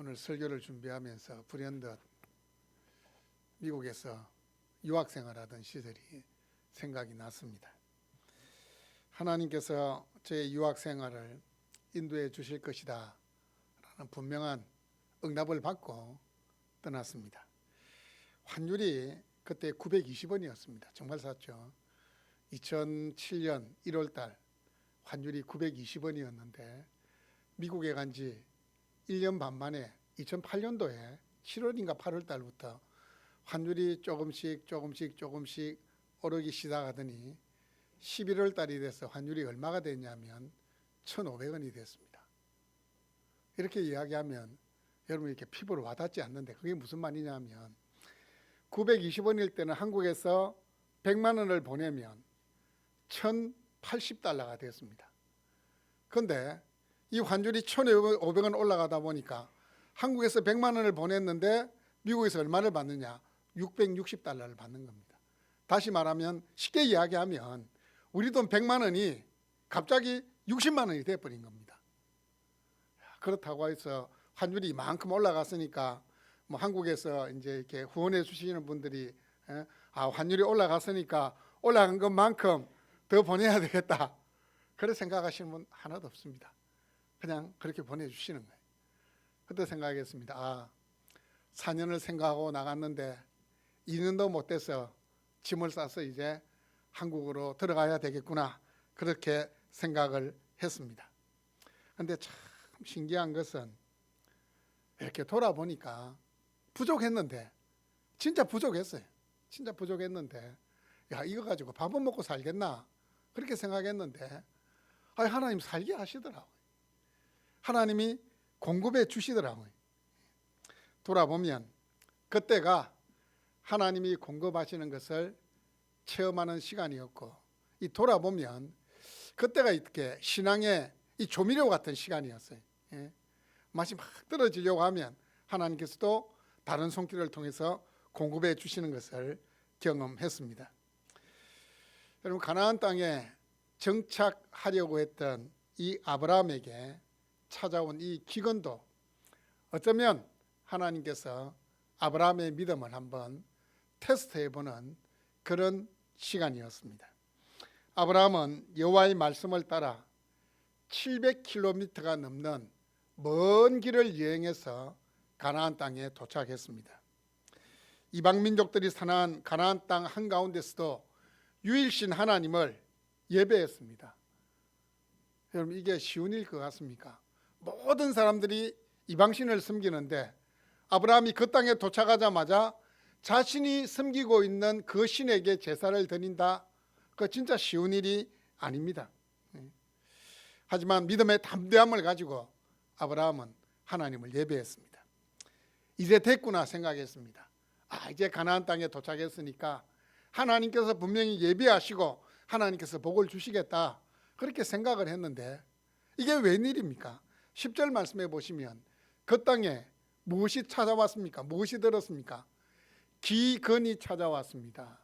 오늘 설교를 준비하면서 불현듯 미국에서 유학생활하던 시절이 생각이 났습니다. 하나님께서 제 유학생활을 인도해 주실 것이다 라는 분명한 응답을 받고 떠났습니다. 환율이 그때 920원이었습니다. 정말 샀죠. 2007년 1월달 환율이 920원이었는데 미국에 간 지 1년 반 만에 2008년도에 7월인가 8월달부터 환율이 조금씩 오르기 시작하더니 11월 달이 돼서 환율이 얼마가 됐냐면 1,500원이 됐습니다. 이렇게 이야기하면 여러분 이렇게 피부로 와닿지 않는데 그게 무슨 말이냐면 920원일 때는 한국에서 100만 원을 보내면 1,080달러가 됐습니다. 그런데 이 환율이 1,500원 올라가다 보니까 한국에서 100만 원을 보냈는데 미국에서 얼마를 받느냐? 660달러를 받는 겁니다. 다시 말하면 쉽게 이야기하면 우리 돈 100만 원이 갑자기 60만 원이 돼버린 겁니다. 그렇다고 해서 환율이 이만큼 올라갔으니까 뭐 한국에서 이제 이렇게 후원해 주시는 분들이 환율이 올라갔으니까 올라간 것만큼 더 보내야 되겠다. 그렇게 생각하시는 분 하나도 없습니다. 그냥 그렇게 보내주시는 거예요. 그때 생각했습니다. 4년을 생각하고 나갔는데 2년도 못 돼서 짐을 싸서 이제 한국으로 들어가야 되겠구나. 그렇게 생각을 했습니다. 그런데 참 신기한 것은 이렇게 돌아보니까 부족했는데 진짜 부족했어요. 진짜 부족했는데 이거 가지고 밥은 먹고 살겠나? 그렇게 생각했는데 하나님 살게 하시더라고요. 하나님이 공급해 주시더라고요. 돌아보면 그때가 하나님이 공급하시는 것을 체험하는 시간이었고 이 돌아보면 그때가 이렇게 신앙의 이 조미료 같은 시간이었어요. 맛이 막 떨어지려고 하면 하나님께서도 다른 손길을 통해서 공급해 주시는 것을 경험했습니다. 여러분 가나안 땅에 정착하려고 했던 이 아브라함에게 찾아온 이 기근도 어쩌면 하나님께서 아브라함의 믿음을 한번 테스트해보는 그런 시간이었습니다. 아브라함은 여호와의 말씀을 따라 700km가 넘는 먼 길을 여행해서 가나안 땅에 도착했습니다. 이방 민족들이 사는 가나안 땅 한가운데서도 유일신 하나님을 예배했습니다. 여러분 이게 쉬운 일 것 같습니까? 모든 사람들이 이방신을 섬기는데 아브라함이 그 땅에 도착하자마자 자신이 섬기고 있는 그 신에게 제사를 드린다. 그거 진짜 쉬운 일이 아닙니다. 하지만 믿음의 담대함을 가지고 아브라함은 하나님을 예배했습니다. 이제 됐구나 생각했습니다. 이제 가나안 땅에 도착했으니까 하나님께서 분명히 예배하시고 하나님께서 복을 주시겠다. 그렇게 생각을 했는데 이게 웬일입니까? 10절 말씀해 보시면 그 땅에 무엇이 찾아왔습니까? 무엇이 들었습니까? 기근이 찾아왔습니다.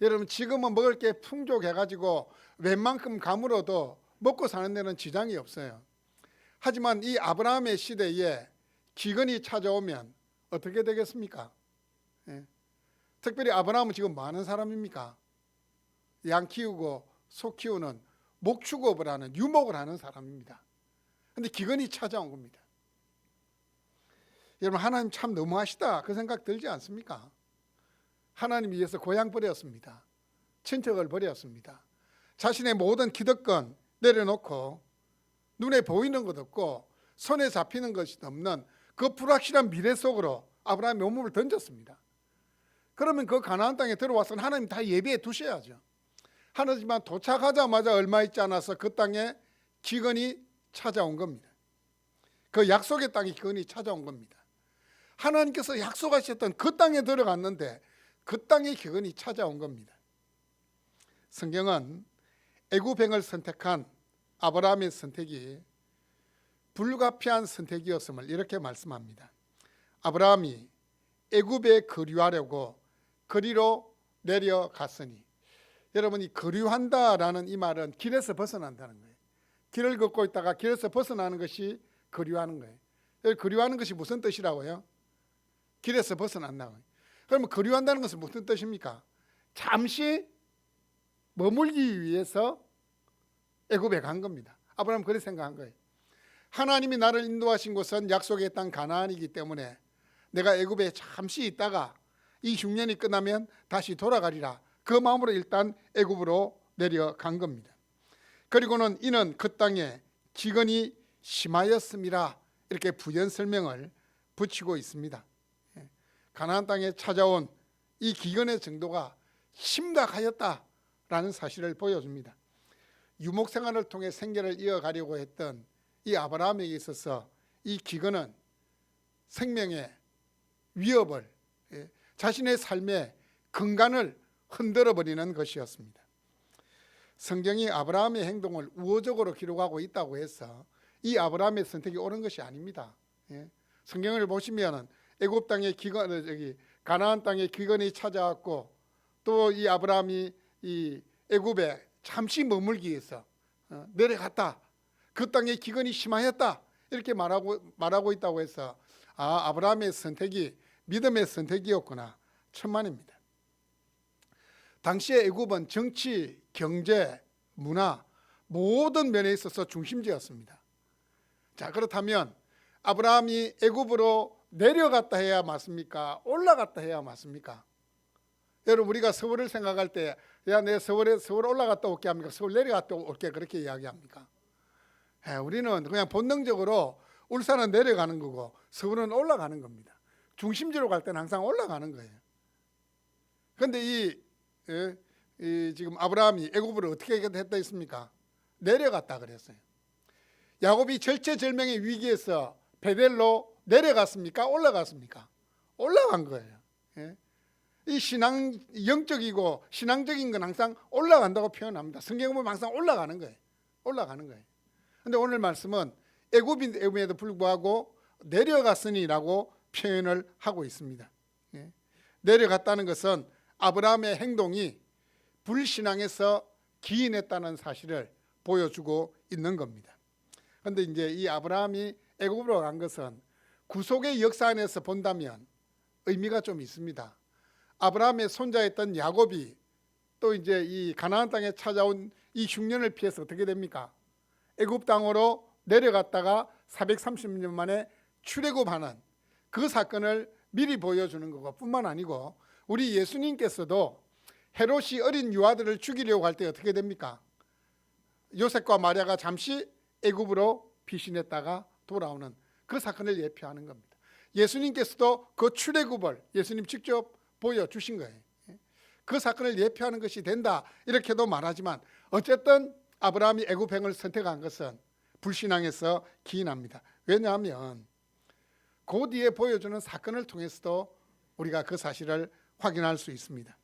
여러분 지금은 먹을 게 풍족해가지고 웬만큼 가물어도 먹고 사는 데는 지장이 없어요. 하지만 이 아브라함의 시대에 기근이 찾아오면 어떻게 되겠습니까? 특별히 아브라함은 지금 뭐 하는 사람입니까? 양 키우고 소 키우는 목축업을 하는 유목을 하는 사람입니다. 그런데 기근이 찾아온 겁니다. 여러분 하나님 참 너무하시다 그 생각 들지 않습니까? 하나님 위해서 고향 버렸습니다. 친척을 버렸습니다. 자신의 모든 기득권 내려놓고 눈에 보이는 것 없고 손에 잡히는 것이 없는 그 불확실한 미래 속으로 아브라함의 몸을 던졌습니다. 그러면 그 가나안 땅에 들어와서 하나님 다 예배해 두셔야죠. 하지만 도착하자마자 얼마 있지 않아서 그 땅에 기근이 찾아온 겁니다. 그 약속의 땅에 기근이 찾아온 겁니다. 하나님께서 약속하셨던 그 땅에 들어갔는데 그 땅에 기근이 찾아온 겁니다. 성경은 애굽행을 선택한 아브라함의 선택이 불가피한 선택이었음을 이렇게 말씀합니다. 아브라함이 애굽에 거류하려고 거리로 내려갔으니, 여러분이 거류한다라는 이 말은 길에서 벗어난다는 거예요. 길을 걷고 있다가 길에서 벗어나는 것이 거류하는 거예요. 그리워하는 것이 무슨 뜻이라고요? 길에서 벗어난다고. 그러면 그리워한다는 것은 무슨 뜻입니까? 잠시 머물기 위해서 애굽에 간 겁니다. 아브라함은 그렇게 생각한 거예요. 하나님이 나를 인도하신 곳은 약속의 땅 가나안이기 때문에 내가 애굽에 잠시 있다가 이 흉년이 끝나면 다시 돌아가리라. 그 마음으로 일단 애굽으로 내려간 겁니다. 그리고는 이는 그 땅에 기근이 심하였음이라 이렇게 부연 설명을 붙이고 있습니다. 가나안 땅에 찾아온 이 기근의 정도가 심각하였다라는 사실을 보여줍니다. 유목 생활을 통해 생계를 이어가려고 했던 이 아브라함에게 있어서 이 기근은 생명의 위협을, 자신의 삶의 근간을 흔들어 버리는 것이었습니다. 성경이 아브라함의 행동을 우호적으로 기록하고 있다고 해서 이 아브라함의 선택이 옳은 것이 아닙니다. 성경을 보시면 애굽 땅의 기근, 가나안 땅의 기근이 찾아왔고 또 이 아브라함이 이 애굽에 잠시 머물기 위해서 내려갔다. 그 땅의 기근이 심하였다. 이렇게 말하고 있다고 해서 아브라함의 선택이 믿음의 선택이었구나. 천만입니다. 당시에 애굽은 정치, 경제, 문화 모든 면에 있어서 중심지였습니다. 자, 그렇다면 아브라함이 애굽으로 내려갔다 해야 맞습니까? 올라갔다 해야 맞습니까? 여러분, 우리가 서울을 생각할 때 야, 내 서울 올라갔다 올게 합니까? 서울 내려갔다 올게 그렇게 이야기합니까? 우리는 그냥 본능적으로 울산은 내려가는 거고 서울은 올라가는 겁니다. 중심지로 갈 때는 항상 올라가는 거예요. 그런데 지금 아브라함이 애굽으로 어떻게 했다 했습니까? 내려갔다 그랬어요. 야곱이 절체절명의 위기에서 베델로 내려갔습니까? 올라갔습니까? 올라간 거예요. 이 영적이고 신앙적인 건 항상 올라간다고 표현합니다. 성경을 보면 항상 올라가는 거예요. 올라가는 거예요. 그런데 오늘 말씀은 애굽임에도 불구하고 내려갔으니라고 표현을 하고 있습니다. 내려갔다는 것은 아브라함의 행동이 불신앙에서 기인했다는 사실을 보여주고 있는 겁니다. 그런데 이제 이 아브라함이 애굽으로 간 것은 구속의 역사 안에서 본다면 의미가 좀 있습니다. 아브라함의 손자였던 야곱이 또 이제 이 가나안 땅에 찾아온 이 흉년을 피해서 어떻게 됩니까? 애굽 땅으로 내려갔다가 430년 만에 출애굽하는 그 사건을 미리 보여주는 거고 뿐만 아니고 우리 예수님께서도 헤롯이 어린 유아들을 죽이려고 할 때 어떻게 됩니까? 요셉과 마리아가 잠시 애굽으로 피신했다가 돌아오는 그 사건을 예표하는 겁니다. 예수님께서도 그 출애굽을 예수님 직접 보여주신 거예요. 그 사건을 예표하는 것이 된다 이렇게도 말하지만 어쨌든 아브라함이 애굽행을 선택한 것은 불신앙에서 기인합니다. 왜냐하면 그 뒤에 보여주는 사건을 통해서도 우리가 그 사실을 확인할 수 있습니다.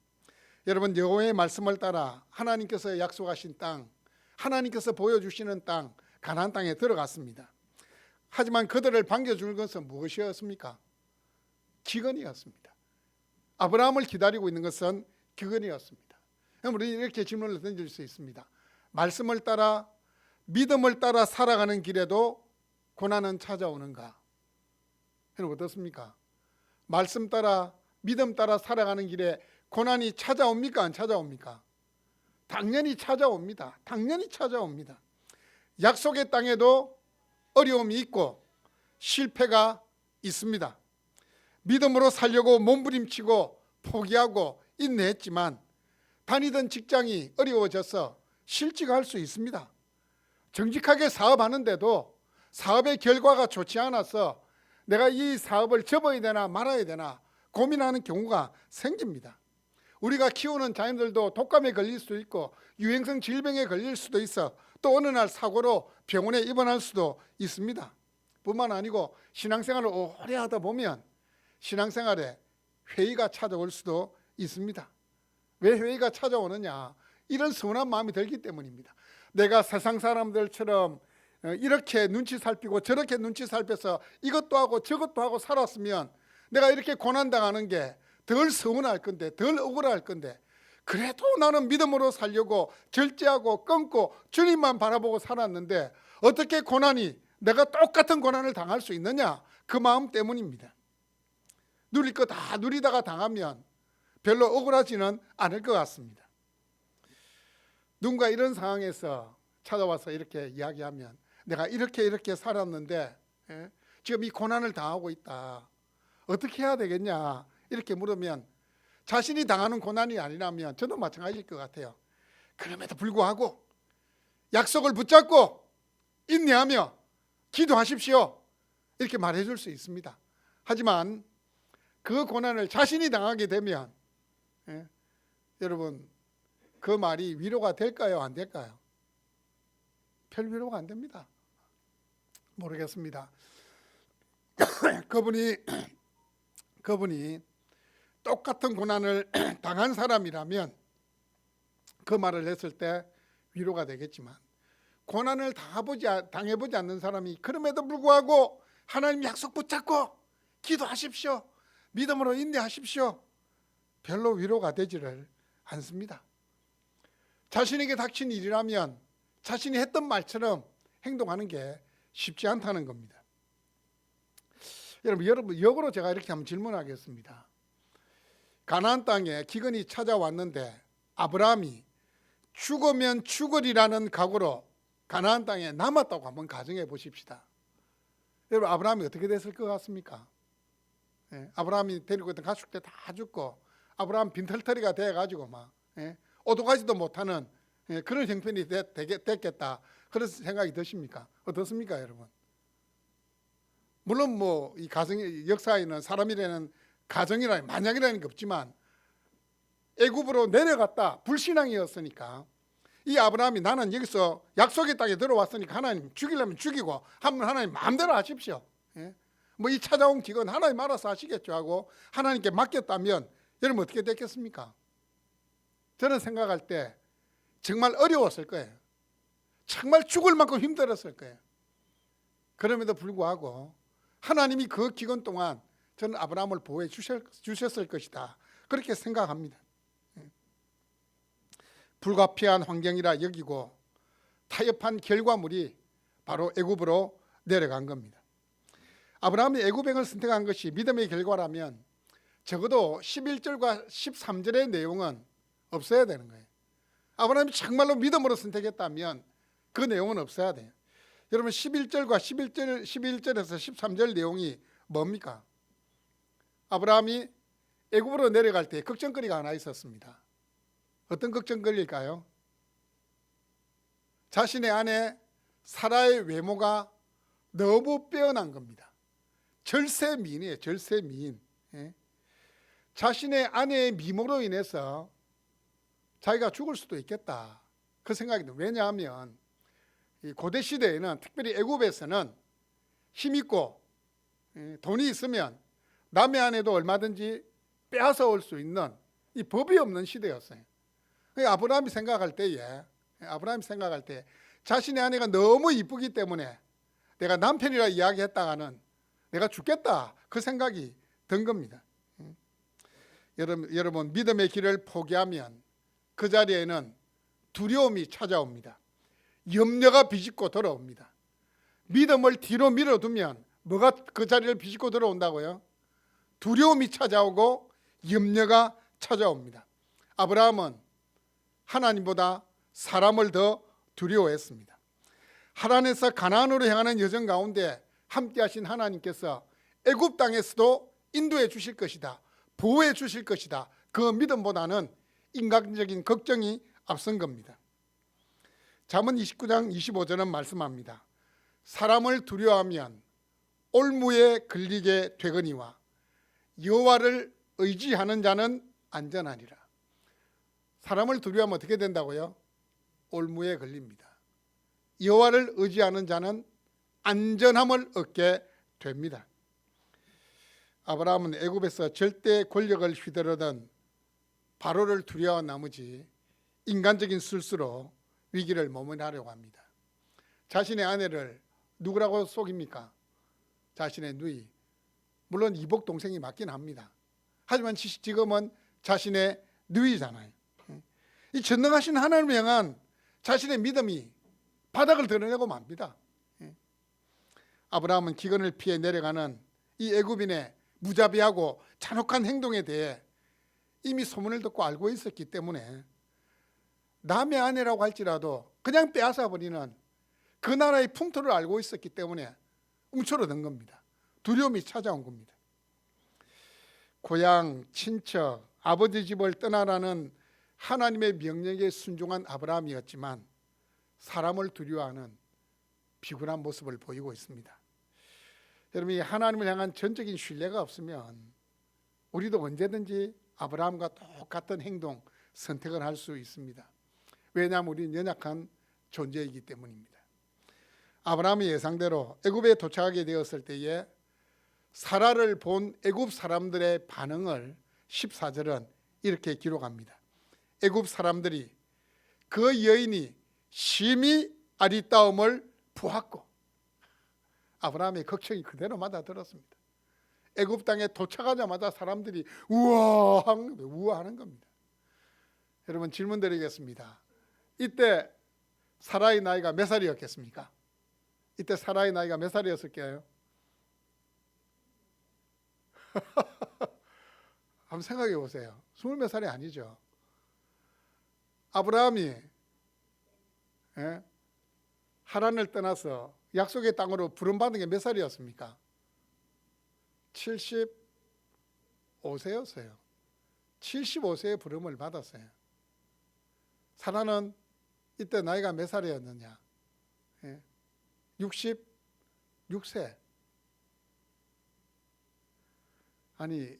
여러분, 여호와의 말씀을 따라 하나님께서 약속하신 땅, 하나님께서 보여주시는 땅, 가나안 땅에 들어갔습니다. 하지만 그들을 반겨줄 것은 무엇이었습니까? 기근이었습니다. 아브라함을 기다리고 있는 것은 기근이었습니다. 우리 이렇게 질문을 던질 수 있습니다. 말씀을 따라 믿음을 따라 살아가는 길에도 고난은 찾아오는가? 여러분 어떻습니까? 말씀 따라 믿음 따라 살아가는 길에 고난이 찾아옵니까? 안 찾아옵니까? 당연히 찾아옵니다. 당연히 찾아옵니다. 약속의 땅에도 어려움이 있고 실패가 있습니다. 믿음으로 살려고 몸부림치고 포기하고 인내했지만 다니던 직장이 어려워져서 실직할 수 있습니다. 정직하게 사업하는데도 사업의 결과가 좋지 않아서 내가 이 사업을 접어야 되나 말아야 되나 고민하는 경우가 생깁니다. 우리가 키우는 자녀들도 독감에 걸릴 수도 있고 유행성 질병에 걸릴 수도 있어 또 어느 날 사고로 병원에 입원할 수도 있습니다. 뿐만 아니고 신앙생활을 오래 하다 보면 신앙생활에 회의가 찾아올 수도 있습니다. 왜 회의가 찾아오느냐? 이런 서운한 마음이 들기 때문입니다. 내가 세상 사람들처럼 이렇게 눈치 살피고 저렇게 눈치 살펴서 이것도 하고 저것도 하고 살았으면 내가 이렇게 고난당하는 게 덜 서운할 건데 덜 억울할 건데 그래도 나는 믿음으로 살려고 절제하고 끊고 주님만 바라보고 살았는데 어떻게 고난이 내가 똑같은 고난을 당할 수 있느냐? 그 마음 때문입니다. 누릴 거 다 누리다가 당하면 별로 억울하지는 않을 것 같습니다. 누군가 이런 상황에서 찾아와서 이렇게 이야기하면 내가 이렇게 살았는데 지금 이 고난을 당하고 있다. 어떻게 해야 되겠냐 이렇게 물으면 자신이 당하는 고난이 아니라면 저도 마찬가지일 것 같아요. 그럼에도 불구하고 약속을 붙잡고 인내하며 기도하십시오 이렇게 말해줄 수 있습니다. 하지만 그 고난을 자신이 당하게 되면 여러분 그 말이 위로가 될까요? 안 될까요? 별 위로가 안 됩니다. 모르겠습니다. 그분이 똑같은 고난을 당한 사람이라면 그 말을 했을 때 위로가 되겠지만 고난을 당해보지 않는 사람이 그럼에도 불구하고 하나님 약속 붙잡고 기도하십시오. 믿음으로 인내하십시오. 별로 위로가 되지를 않습니다. 자신에게 닥친 일이라면 자신이 했던 말처럼 행동하는 게 쉽지 않다는 겁니다. 여러분 역으로 제가 이렇게 한번 질문하겠습니다. 가나안 땅에 기근이 찾아왔는데 아브라함이 죽으면 죽으리라는 각오로 가나안 땅에 남았다고 한번 가정해 보십시다. 여러분 아브라함이 어떻게 됐을 것 같습니까? 아브라함이 데리고 있던 가축들 다 죽고 아브라함 빈털터리가 돼가지고 막 오도 가지도 못하는 그런 형편이 됐겠다 그런 생각이 드십니까? 어떻습니까 여러분? 물론 뭐 이 가정의 역사에는 사람이라는 가정이라는 만약이라는 게 없지만 애굽으로 내려갔다 불신앙이었으니까 이 아브라함이 나는 여기서 약속의 땅에 들어왔으니까 하나님 죽이려면 죽이고 하면 하나님 마음대로 하십시오. 뭐 이 찾아온 기근 하나님 알아서 하시겠죠 하고 하나님께 맡겼다면 여러분 어떻게 됐겠습니까? 저는 생각할 때 정말 어려웠을 거예요. 정말 죽을 만큼 힘들었을 거예요. 그럼에도 불구하고 하나님이 그 기간 동안 저는 아브라함을 보호해 주셨을 것이다 그렇게 생각합니다. 불가피한 환경이라 여기고 타협한 결과물이 바로 애굽으로 내려간 겁니다. 아브라함이 애굽행을 선택한 것이 믿음의 결과라면 적어도 11절과 13절의 내용은 없어야 되는 거예요. 아브라함이 정말로 믿음으로 선택했다면 그 내용은 없어야 돼요. 여러분 11절과 11절에서 13절 내용이 뭡니까? 아브라함이 애굽으로 내려갈 때 걱정거리가 하나 있었습니다. 어떤 걱정거리일까요? 자신의 아내 사라의 외모가 너무 빼어난 겁니다. 절세미인이에요. 절세미인. 자신의 아내의 미모로 인해서 자기가 죽을 수도 있겠다 그 생각이 들어요. 왜냐하면 이 고대 시대에는 특별히 애굽에서는 힘있고 돈이 있으면 남의 아내도 얼마든지 빼앗아 올 수 있는 이 법이 없는 시대였어요. 아브라함이 생각할 때에 자신의 아내가 너무 이쁘기 때문에 내가 남편이라 이야기했다가는 내가 죽겠다 그 생각이 든 겁니다. 여러분 믿음의 길을 포기하면 그 자리에는 두려움이 찾아옵니다. 염려가 비집고 들어옵니다. 믿음을 뒤로 밀어두면 뭐가 그 자리를 비집고 들어온다고요? 두려움이 찾아오고 염려가 찾아옵니다. 아브라함은 하나님보다 사람을 더 두려워했습니다. 하란에서 가나안으로 향하는 여정 가운데 함께하신 하나님께서 애굽 땅에서도 인도해 주실 것이다, 보호해 주실 것이다, 그 믿음보다는 인간적인 걱정이 앞선 겁니다. 잠언 29장 25절은 말씀합니다. 사람을 두려워하면 올무에 걸리게 되거니와 여호와를 의지하는 자는 안전하리라. 사람을 두려워하면 어떻게 된다고요? 올무에 걸립니다. 여호와를 의지하는 자는 안전함을 얻게 됩니다. 아브라함은 애굽에서 절대 권력을 휘두르던 바로를 두려워한 나머지 인간적인 술수로 위기를 모면하려고 합니다. 자신의 아내를 누구라고 속입니까? 자신의 누이. 물론 이복 동생이 맞긴 합니다. 하지만 지금은 자신의 누이잖아요. 이 전능하신 하나님을 향한 자신의 믿음이 바닥을 드러내고 맙니다. 아브라함은 기근을 피해 내려가는 이 애굽인의 무자비하고 잔혹한 행동에 대해 이미 소문을 듣고 알고 있었기 때문에 남의 아내라고 할지라도 그냥 빼앗아 버리는 그 나라의 풍토를 알고 있었기 때문에 움츠러든 겁니다. 두려움이 찾아온 겁니다. 고향, 친척, 아버지 집을 떠나라는 하나님의 명령에 순종한 아브라함이었지만 사람을 두려워하는 비굴한 모습을 보이고 있습니다. 여러분, 이 하나님을 향한 전적인 신뢰가 없으면 우리도 언제든지 아브라함과 똑같은 행동, 선택을 할 수 있습니다. 왜냐하면 우리는 연약한 존재이기 때문입니다. 아브라함의 예상대로 애굽에 도착하게 되었을 때에 사라를 본 애굽 사람들의 반응을 14절은 이렇게 기록합니다. 애굽 사람들이 그 여인이 심히 아리따움을 보았고, 아브라함의 걱정이 그대로 맞아 들었습니다. 애굽 땅에 도착하자마자 사람들이 우아하는 겁니다. 여러분, 질문 드리겠습니다. 이때 사라의 나이가 몇 살이었겠습니까? 이때 사라의 나이가 몇 살이었을까요? 한번 생각해 보세요. 20몇 살이 아니죠. 아브라함이 하란을 떠나서 약속의 땅으로 부름받은 게 몇 살이었습니까? 75세였어요. 75세의 부름을 받았어요. 사라는 이때 나이가 몇 살이었느냐? 66세. 아니,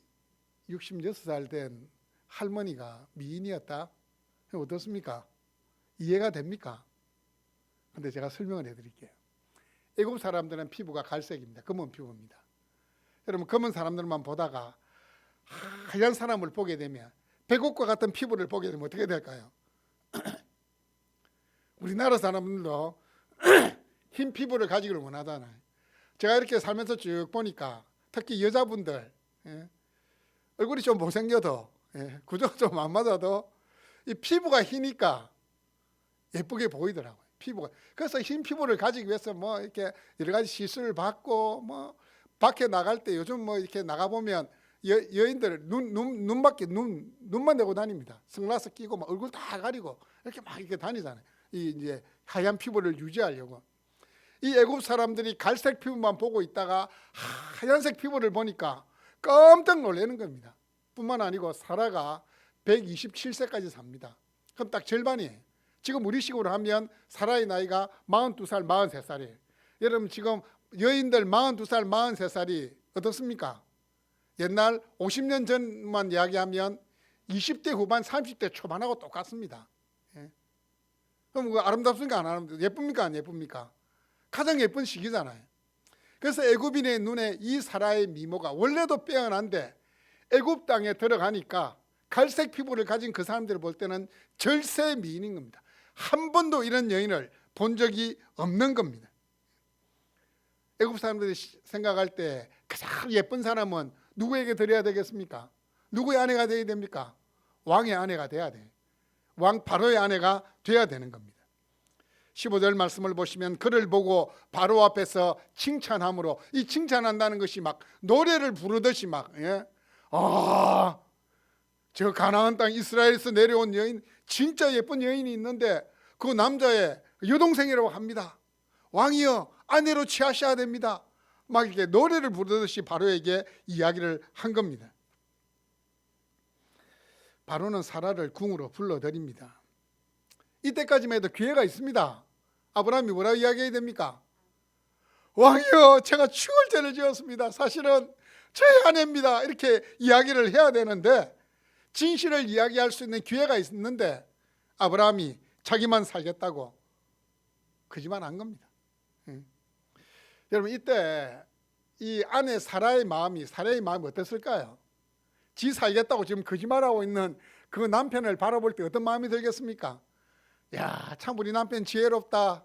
66살 된 할머니가 미인이었다? 어떻습니까? 이해가 됩니까? 근데 제가 설명을 해드릴게요. 애굽 사람들은 피부가 갈색입니다. 검은 피부입니다. 여러분, 검은 사람들만 보다가 하얀 사람을 보게 되면, 백옥과 같은 피부를 보게 되면 어떻게 될까요? 우리나라 사람들도 흰 피부를 가지기를 원하잖아요. 제가 이렇게 살면서 쭉 보니까 특히 여자분들 얼굴이 좀 못생겨도 구조가 좀 안 맞아도 이 피부가 희니까 예쁘게 보이더라고요. 피부가. 그래서 흰 피부를 가지기 위해서 뭐 이렇게 여러 가지 시술을 받고 뭐 밖에 나갈 때 요즘 뭐 이렇게 나가 보면 여인들 눈만 대고 다닙니다. 선글라스 끼고 막 얼굴 다 가리고 이렇게 막 이렇게 다니잖아요. 이 이제 하얀 피부를 유지하려고. 이 애굽 사람들이 갈색 피부만 보고 있다가 하얀색 피부를 보니까 깜짝 놀라는 겁니다. 뿐만 아니고 사라가 127세까지 삽니다. 그럼 딱 절반이에요. 지금 우리식으로 하면 사라의 나이가 42살, 43살이에요. 여러분, 지금 여인들 42살, 43살이 어떻습니까? 옛날 50년 전만 이야기하면 20대 후반, 30대 초반하고 똑같습니다. 그럼 아름답습니까? 안 아름답습니까? 예쁩니까? 안 예쁩니까? 가장 예쁜 시기잖아요. 그래서 애굽인의 눈에 이 사라의 미모가 원래도 빼어난데 애굽 땅에 들어가니까 갈색 피부를 가진 그 사람들을 볼 때는 절세 미인인 겁니다. 한 번도 이런 여인을 본 적이 없는 겁니다. 애굽 사람들이 생각할 때 가장 예쁜 사람은 누구에게 드려야 되겠습니까? 누구의 아내가 되어야 됩니까? 왕의 아내가 돼야 돼요. 왕 바로의 아내가 돼야 되는 겁니다. 15절 말씀을 보시면 그를 보고 바로 앞에서 칭찬함으로, 이 칭찬한다는 것이 막 노래를 부르듯이 막 저 가나안 땅 이스라엘에서 내려온 여인, 진짜 예쁜 여인이 있는데 그 남자의 여동생이라고 합니다. 왕이여 아내로 취하셔야 됩니다. 막 이렇게 노래를 부르듯이 바로에게 이야기를 한 겁니다. 바로는 사라를 궁으로 불러들입니다. 이때까지만 해도 기회가 있습니다. 아브라함이 뭐라고 이야기해야 됩니까? 왕이여 제가 죽을 죄를 지었습니다. 사실은 저의 아내입니다. 이렇게 이야기를 해야 되는데, 진실을 이야기할 수 있는 기회가 있는데 아브라함이 자기만 살겠다고 거짓말 한 겁니다. 여러분, 이때 이 아내 사라의 마음이 어땠을까요? 지 살겠다고 지금 거짓말하고 있는 그 남편을 바라볼 때 어떤 마음이 들겠습니까? 야, 참 우리 남편 지혜롭다,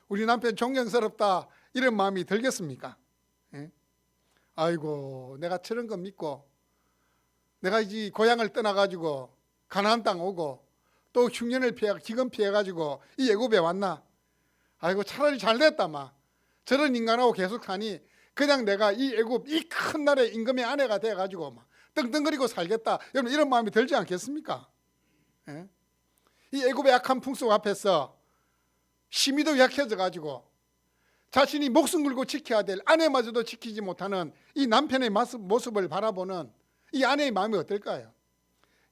우리 남편 존경스럽다, 이런 마음이 들겠습니까? 아이고, 내가 저런 거 믿고 내가 이 고향을 떠나가지고 가나안 땅 오고 또 흉년을 기근 피해가지고 이 애굽에 왔나? 아이고, 차라리 잘 됐다. 막 저런 인간하고 계속 사니 그냥 내가 이 애굽 이 큰 나라의 임금의 아내가 돼가지고 막 떵떵거리고 살겠다. 여러분 이런 마음이 들지 않겠습니까? 예? 이 애굽의 악한 풍속 앞에서 심히도 약해져가지고 자신이 목숨 걸고 지켜야 될 아내마저도 지키지 못하는 이 남편의 모습을 바라보는 이 아내의 마음이 어떨까요?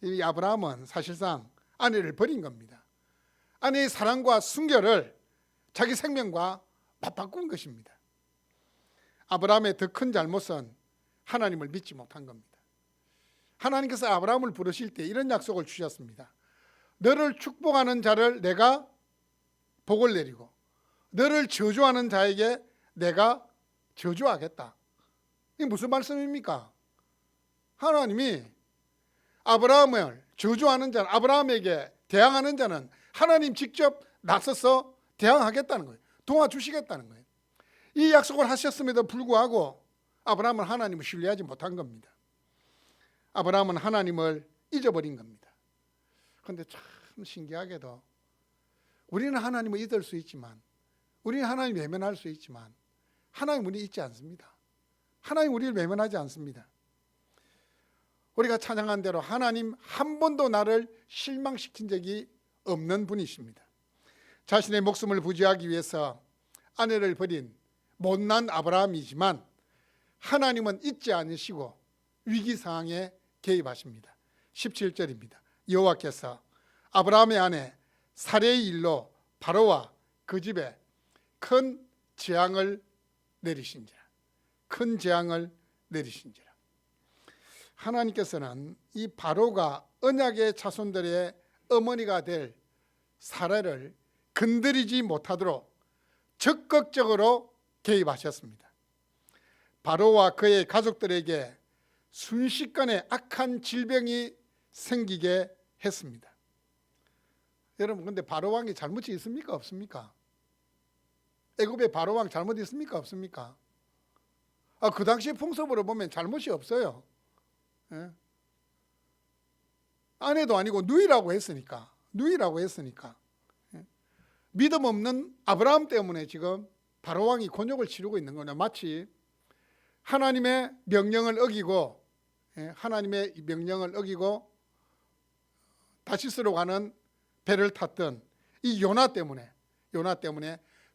이 아브라함은 사실상 아내를 버린 겁니다. 아내의 사랑과 순결을 자기 생명과 맞바꾼 것입니다. 아브라함의 더 큰 잘못은 하나님을 믿지 못한 겁니다. 하나님께서 아브라함을 부르실 때 이런 약속을 주셨습니다. 너를 축복하는 자를 내가 복을 내리고 너를 저주하는 자에게 내가 저주하겠다. 이게 무슨 말씀입니까? 하나님이 아브라함을 저주하는 자는, 아브라함에게 대항하는 자는 하나님 직접 나서서 대항하겠다는 거예요. 도와주시겠다는 거예요. 이 약속을 하셨음에도 불구하고 아브라함은 하나님을 신뢰하지 못한 겁니다. 아브라함은 하나님을 잊어버린 겁니다. 그런데 참 신기하게도 우리는 하나님을 잊을 수 있지만, 우리는 하나님 외면할 수 있지만 하나님 우리 잊지 않습니다. 하나님 우리를 외면하지 않습니다. 우리가 찬양한 대로 하나님 한 번도 나를 실망시킨 적이 없는 분이십니다. 자신의 목숨을 부지하기 위해서 아내를 버린 못난 아브라함이지만 하나님은 잊지 않으시고 위기 상황에 개입하십니다. 17절입니다. 여호와께서 아브라함의 아내 사레의 일로 바로와 그 집에 큰 재앙을 내리신지라. 큰 재앙을 내리신지라. 하나님께서는 이 바로가 언약의 자손들의 어머니가 될 사라를 건드리지 못하도록 적극적으로 개입하셨습니다. 바로와 그의 가족들에게 순식간에 악한 질병이 생기게 했습니다. 여러분, 근데 바로 왕이 잘못이 있습니까? 없습니까? 애굽의 바로 왕 잘못 있습니까? 없습니까? 그 당시 풍습으로 보면 잘못이 없어요. 예? 아내도 아니고 누이라고 했으니까. 예? 믿음 없는 아브라함 때문에 지금 바로 왕이 곤욕을 치르고 있는 거냐. 마치 하나님의 명령을 어기고, 하나님의 명령을 어기고 다시스로 가는 배를 탔던 이 요나 때문에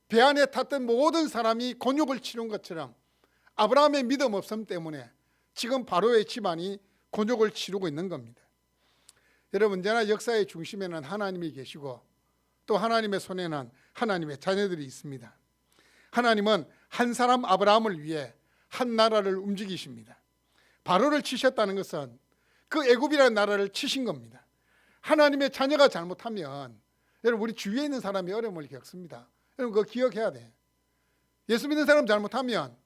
배 안에 탔던 모든 사람이 곤욕을 치른 것처럼 아브라함의 믿음 없음 때문에 지금 바로의 집안이 곤욕을 치르고 있는 겁니다. 여러분, 언제나 역사의 중심에는 하나님이 계시고 또 하나님의 손에는 하나님의 자녀들이 있습니다. 하나님은 한 사람 아브라함을 위해 한 나라를 움직이십니다. 바로를 치셨다는 것은 그 애굽이라는 나라를 치신 겁니다. 하나님의 자녀가 잘못하면 여러분, 우리 주위에 있는 사람이 어려움을 겪습니다. 여러분, 그거 기억해야 돼. 예수 믿는 사람 잘못하면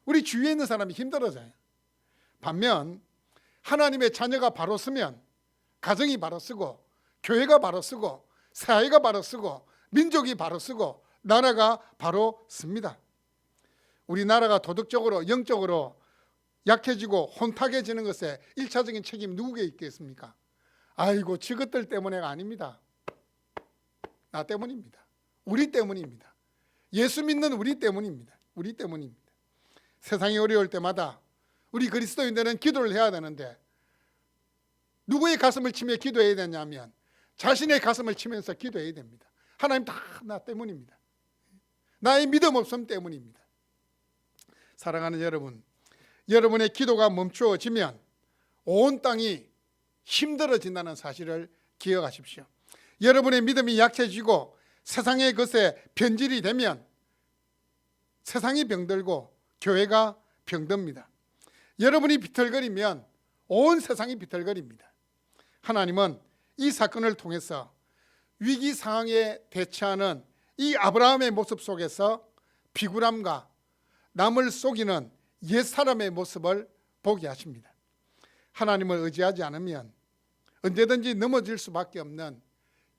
우리 주위에 있는 사람이 힘들어져요. 반면 하나님의 자녀가 바로 서면 가정이 바로 서고 교회가 바로 서고 사회가 바로 서고 민족이 바로 서고 나라가 바로 섭니다. 우리나라가 도덕적으로 영적으로 약해지고 혼탁해지는 것에 1차적인 책임 누구에게 있겠습니까? 아이고, 저것들 때문에가 아닙니다. 나 때문입니다. 우리 때문입니다. 예수 믿는 우리 때문입니다. 세상이 어려울 때마다 우리 그리스도인들은 기도를 해야 되는데 누구의 가슴을 치며 기도해야 되냐면 자신의 가슴을 치면서 기도해야 됩니다. 하나님, 다 나 때문입니다. 나의 믿음 없음 때문입니다. 사랑하는 여러분, 여러분의 기도가 멈추어지면 온 땅이 힘들어진다는 사실을 기억하십시오. 여러분의 믿음이 약해지고 세상의 것에 변질이 되면 세상이 병들고 교회가 병듭니다. 여러분이 비틀거리면 온 세상이 비틀거립니다. 하나님은 이 사건을 통해서 위기 상황에 대처하는 이 아브라함의 모습 속에서 비굴함과 남을 속이는 옛사람의 모습을 보게 하십니다. 하나님을 의지하지 않으면 언제든지 넘어질 수밖에 없는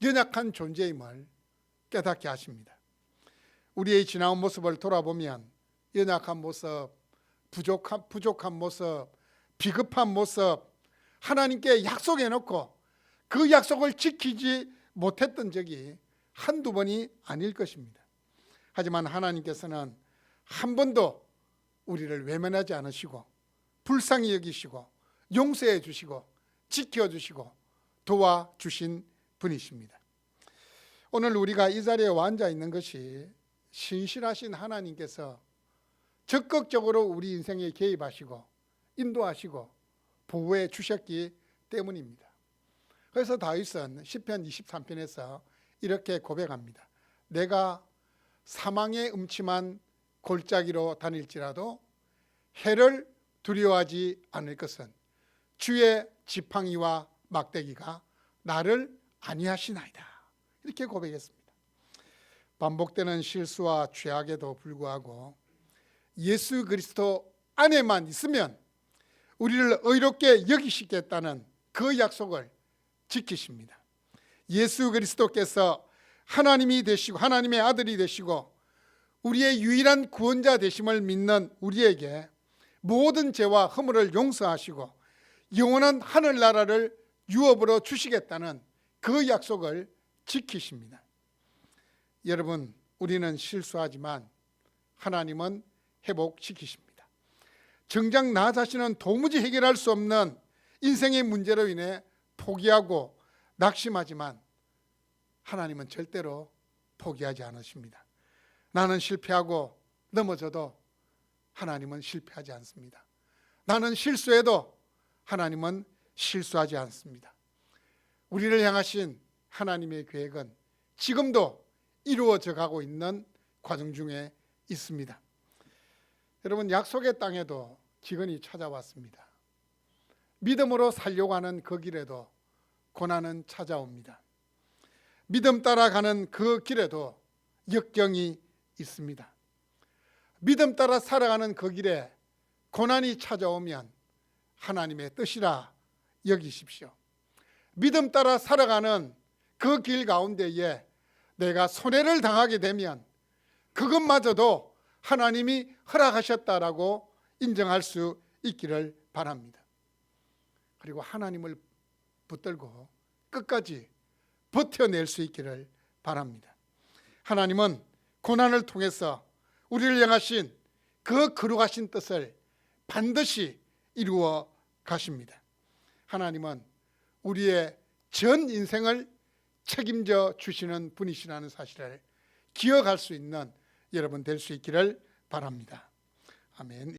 연약한 존재임을 깨닫게 하십니다. 우리의 지나온 모습을 돌아보면 연약한 모습, 부족한 모습, 비급한 모습, 하나님께 약속해놓고 그 약속을 지키지 못했던 적이 한두 번이 아닐 것입니다. 하지만 하나님께서는 한 번도 우리를 외면하지 않으시고 불쌍히 여기시고 용서해 주시고 지켜주시고 도와주신 분이십니다. 오늘 우리가 이 자리에 앉아 있는 것이 신실하신 하나님께서 적극적으로 우리 인생에 개입하시고 인도하시고 보호해 주셨기 때문입니다. 그래서 다윗은 시편 23편에서 이렇게 고백합니다. 내가 사망의 음침한 골짜기로 다닐지라도 해를 두려워하지 않을 것은 주의 지팡이와 막대기가 나를 안위하시나이다. 이렇게 고백했습니다. 반복되는 실수와 죄악에도 불구하고 예수 그리스도 안에만 있으면 우리를 의롭게 여기시겠다는 그 약속을 지키십니다. 예수 그리스도께서 하나님이 되시고 하나님의 아들이 되시고 우리의 유일한 구원자 되심을 믿는 우리에게 모든 죄와 허물을 용서하시고 영원한 하늘나라를 유업으로 주시겠다는 그 약속을 지키십니다. 여러분, 우리는 실수하지만 하나님은 회복시키십니다. 정작 나 자신은 도무지 해결할 수 없는 인생의 문제로 인해 포기하고 낙심하지만 하나님은 절대로 포기하지 않으십니다. 나는 실패하고 넘어져도 하나님은 실패하지 않습니다. 나는 실수해도 하나님은 실수하지 않습니다. 우리를 향하신 하나님의 계획은 지금도 이루어져 가고 있는 과정 중에 있습니다. 여러분, 약속의 땅에도 기근이 찾아왔습니다. 믿음으로 살려고 하는 그 길에도 고난은 찾아옵니다. 믿음 따라 가는 그 길에도 역경이 있습니다. 믿음 따라 살아가는 그 길에 고난이 찾아오면 하나님의 뜻이라 여기십시오. 믿음 따라 살아가는 그 길 가운데에 내가 손해를 당하게 되면 그것마저도 하나님이 허락하셨다라고 인정할 수 있기를 바랍니다. 그리고 하나님을 붙들고 끝까지 버텨낼 수 있기를 바랍니다. 하나님은 고난을 통해서 우리를 향하신 그 거룩하신 뜻을 반드시 이루어 가십니다. 하나님은 우리의 전 인생을 책임져 주시는 분이시라는 사실을 기억할 수 있는 여러분 될 수 있기를 바랍니다. 아멘.